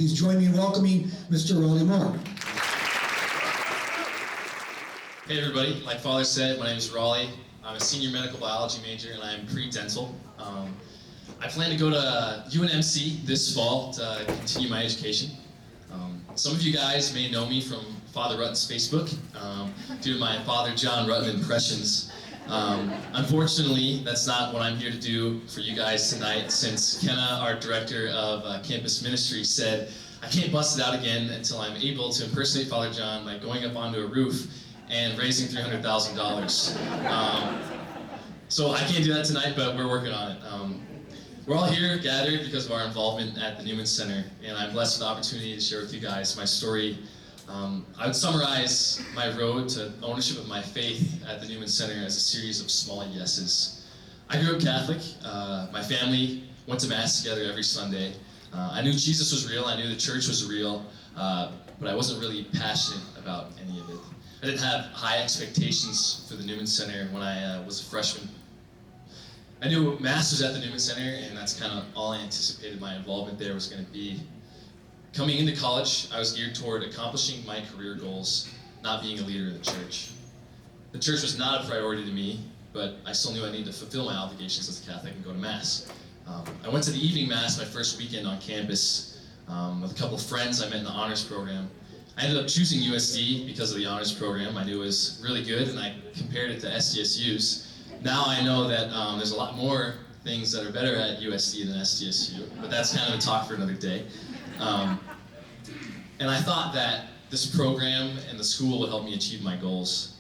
Please join me in welcoming Mr. Rawley Moore. Hey everybody, like Father said, my name is Rawley. I'm a senior medical biology major and I'm pre-dental. I plan to go to UNMC this fall to continue my education. Some of you guys may know me from Father Rutten's Facebook due to my Father John Rutten impressions. Unfortunately, that's not what I'm here to do for you guys tonight, since Kenna, our director of campus ministry, said I can't bust it out again until I'm able to impersonate Father John by going up onto a roof and raising $300,000. So I can't do that tonight, but we're working on it. We're all here gathered because of our involvement at the Newman Center, and I'm blessed with the opportunity to share with you guys my story. I would summarize my road to ownership of my faith at the Newman Center as a series of small yeses. I grew up Catholic. My family went to Mass together every Sunday. I knew Jesus was real. I knew the church was real, but I wasn't really passionate about any of it. I didn't have high expectations for the Newman Center when I was a freshman. I knew Mass was at the Newman Center, and that's kind of all I anticipated my involvement there was going to be. Coming into college, I was geared toward accomplishing my career goals, not being a leader in the church. The church was not a priority to me, but I still knew I needed to fulfill my obligations as a Catholic and go to Mass. I went to the evening Mass my first weekend on campus with a couple of friends I met in the honors program. I ended up choosing USD because of the honors program. I knew it was really good, and I compared it to SDSU's. Now I know that there's a lot more things that are better at USD than SDSU, but that's kind of a talk for another day. And I thought that this program and the school would help me achieve my goals.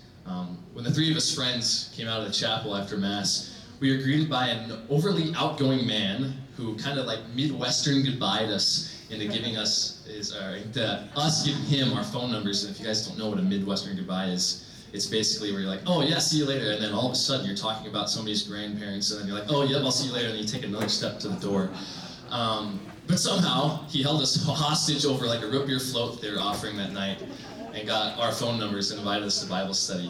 When the three of us friends came out of the chapel after Mass, we were greeted by an overly outgoing man who kind of like Midwestern goodbye'd us into giving us us giving him our phone numbers. And if you guys don't know what a Midwestern goodbye is, it's basically where you're like, oh yeah, see you later, and then all of a sudden you're talking about somebody's grandparents, and then you're like, oh yep, I'll see you later, and you take another step to the door. But somehow he held us hostage over like a root beer float they were offering that night, and got our phone numbers and invited us to Bible study.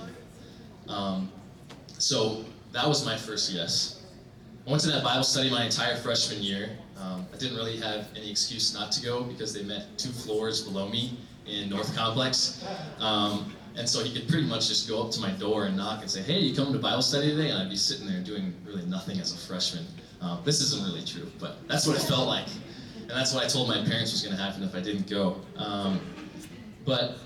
So that was my first yes. I went to that Bible study my entire freshman year. I didn't really have any excuse not to go because they met 2 floors below me in North Complex. And so he could pretty much just go up to my door and knock and say, hey, you coming to Bible study today? And I'd be sitting there doing really nothing as a freshman. This isn't really true, but that's what it felt like. And that's what I told my parents was going to happen if I didn't go. But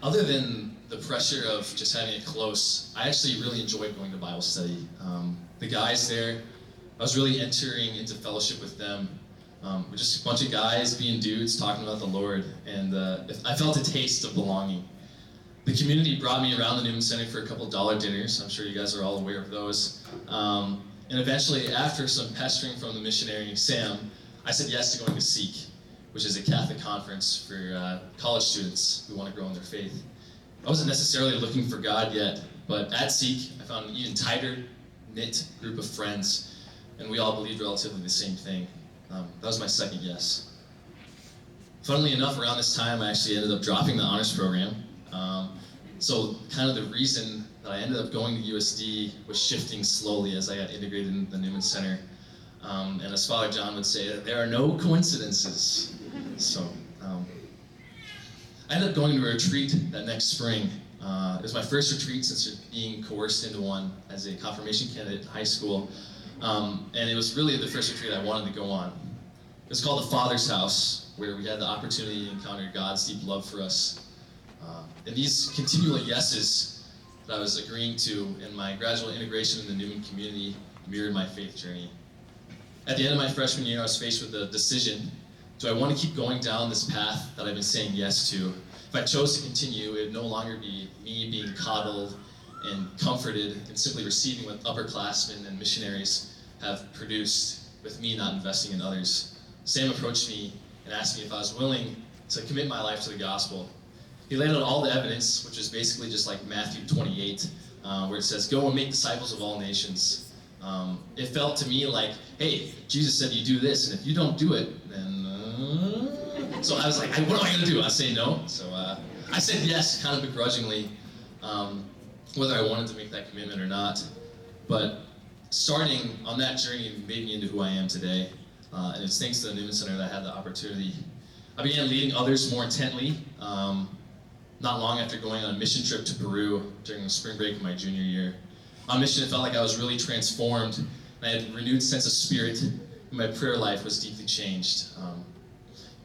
other than the pressure of just having it close, I actually really enjoyed going to Bible study. The guys there, I was really entering into fellowship with them. We're just a bunch of guys being dudes talking about the Lord, and I felt a taste of belonging. The community brought me around the Newman Center for a couple $1 dinners. I'm sure you guys are all aware of those. And eventually, after some pestering from the missionary Sam, I said yes to going to Seek, which is a Catholic conference for college students who want to grow in their faith. I wasn't necessarily looking for God yet, but at Seek, I found an even tighter knit group of friends, and we all believed relatively the same thing. That was my second yes. Funnily enough, around this time, I actually ended up dropping the honors program. So kind of the reason that I ended up going to USD was shifting slowly as I got integrated into the Newman Center. And as Father John would say, there are no coincidences. So I ended up going to a retreat that next spring. It was my first retreat since being coerced into one as a confirmation candidate in high school. And it was really the first retreat I wanted to go on. It was called the Father's House, where we had the opportunity to encounter God's deep love for us. And these continual yeses that I was agreeing to in my gradual integration in the Newman community mirrored my faith journey. At the end of my freshman year, I was faced with a decision. Do I want to keep going down this path that I've been saying yes to? If I chose to continue, it would no longer be me being coddled and comforted and simply receiving what upperclassmen and missionaries have produced, with me not investing in others. Sam approached me and asked me if I was willing to commit my life to the gospel. He laid out all the evidence, which is basically just like Matthew 28, where it says, go and make disciples of all nations. It felt to me like, hey, Jesus said you do this, and if you don't do it, then... So I was like, what am I going to do? I say no. So I said yes, kind of begrudgingly, whether I wanted to make that commitment or not. But starting on that journey made me into who I am today. and it's thanks to the Newman Center that I had the opportunity. I began leading others more intently not long after going on a mission trip to Peru during the spring break of my junior year. On mission, it felt like I was really transformed, and I had a renewed sense of spirit, and my prayer life was deeply changed.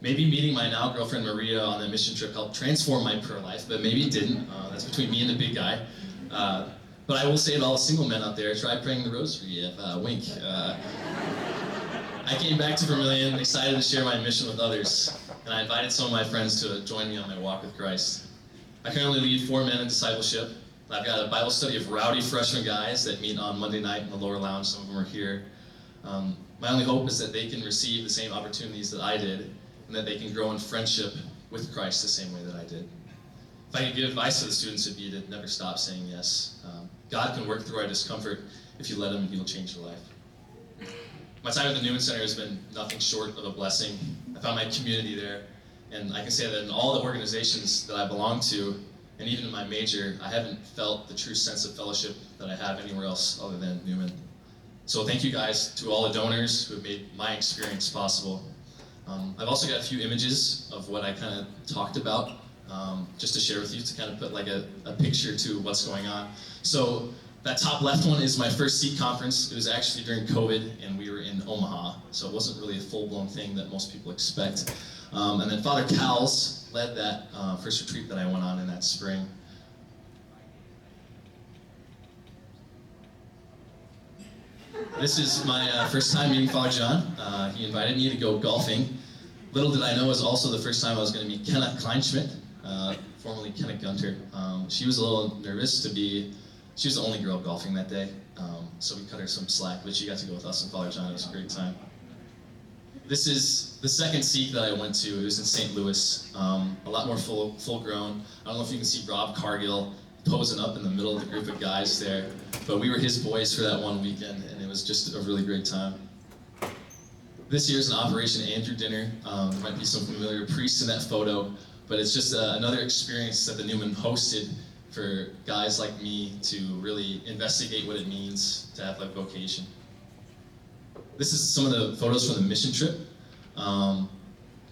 Maybe meeting my now girlfriend Maria on that mission trip helped transform my prayer life, but maybe it didn't. That's between me and the big guy. But I will say to all the single men out there, try praying the rosary. Wink. I came back to Vermilion excited to share my mission with others, and I invited some of my friends to join me on my walk with Christ. I currently lead 4 men in discipleship. I've got a Bible study of rowdy freshman guys that meet on Monday night in the lower lounge. Some of them are here. My only hope is that they can receive the same opportunities that I did, and that they can grow in friendship with Christ the same way that I did. If I could give advice to the students, it'd be to never stop saying yes. God can work through our discomfort. If you let him, he will change your life. My time at the Newman Center has been nothing short of a blessing. I found my community there, and I can say that in all the organizations that I belong to, and even in my major, I haven't felt the true sense of fellowship that I have anywhere else other than Newman. So thank you guys to all the donors who have made my experience possible. I've also got a few images of what I kind of talked about, just to share with you, to kind of put like a picture to what's going on. So that top left one is my first Seek conference. It was actually during COVID, and we were in Omaha, so it wasn't really a full-blown thing that most people expect. And then Father Cowles led that first retreat that I went on in that spring. This is my first time meeting Father John. He invited me to go golfing. Little did I know it was also the first time I was going to meet Kenna Kleinschmidt, formerly Kenna Gunter. She was a little nervous she was the only girl golfing that day, so we cut her some slack, but she got to go with us and Father John. It was a great time. This is the second Seek that I went to. It was in St. Louis, a lot more full grown. I don't know if you can see Rob Cargill posing up in the middle of the group of guys there, but we were his boys for that one weekend, and it was just a really great time. This year's an Operation Andrew dinner. There might be some familiar priests in that photo, but it's just another experience that the Newman hosted for guys like me to really investigate what it means to have a vocation. This is some of the photos from the mission trip.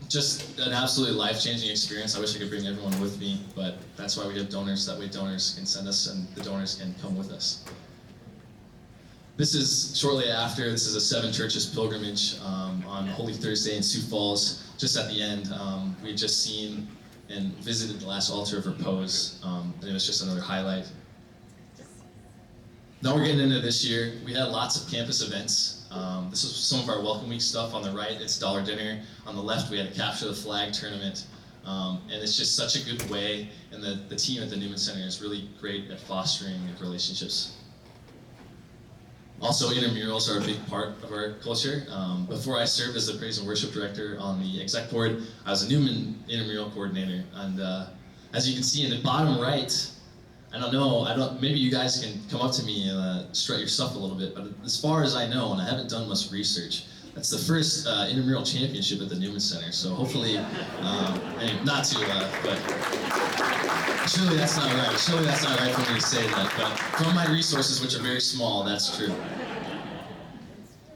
Just an absolutely life-changing experience. I wish I could bring everyone with me, but that's why we have donors. That way donors can send us and the donors can come with us. This is shortly after. This is a 7 churches pilgrimage on Holy Thursday in Sioux Falls. Just at the end, we had just seen and visited the last altar of repose, and it was just another highlight. Now we're getting into this year. We had lots of campus events. This is some of our Welcome Week stuff. On the right, it's Dollar Dinner. On the left, we had a Capture the Flag tournament. And it's just such a good way, and the team at the Newman Center is really great at fostering relationships. Also, intramurals are a big part of our culture. Before I served as the praise and worship director on the exec board, I was a Newman intramural coordinator. And as you can see in the bottom right, maybe you guys can come up to me and strut your stuff a little bit, but as far as I know, and I haven't done much research, that's the first intramural championship at the Newman Center. So hopefully, not to, but surely that's not right. Surely that's not right for me to say that, but from my resources, which are very small, that's true.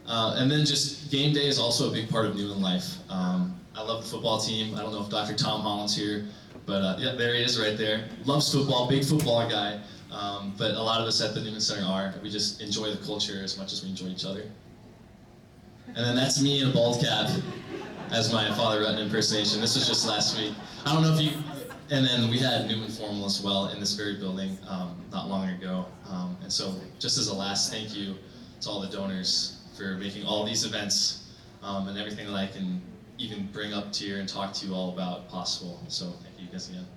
And then just game day is also a big part of Newman life. I love the football team. I don't know if Dr. Tom Holland's here, but yeah, there he is right there. Loves football, big football guy. But a lot of us at the Newman Center are. We just enjoy the culture as much as we enjoy each other. And then that's me in a bald cap as my Father Rutten impersonation. This was just last week. I don't know if you... And then we had Newman Formal as well in this very building not long ago. And so just as a last thank you to all the donors for making all these events and everything that I can even bring up to you and talk to you all about possible. So thank you guys again.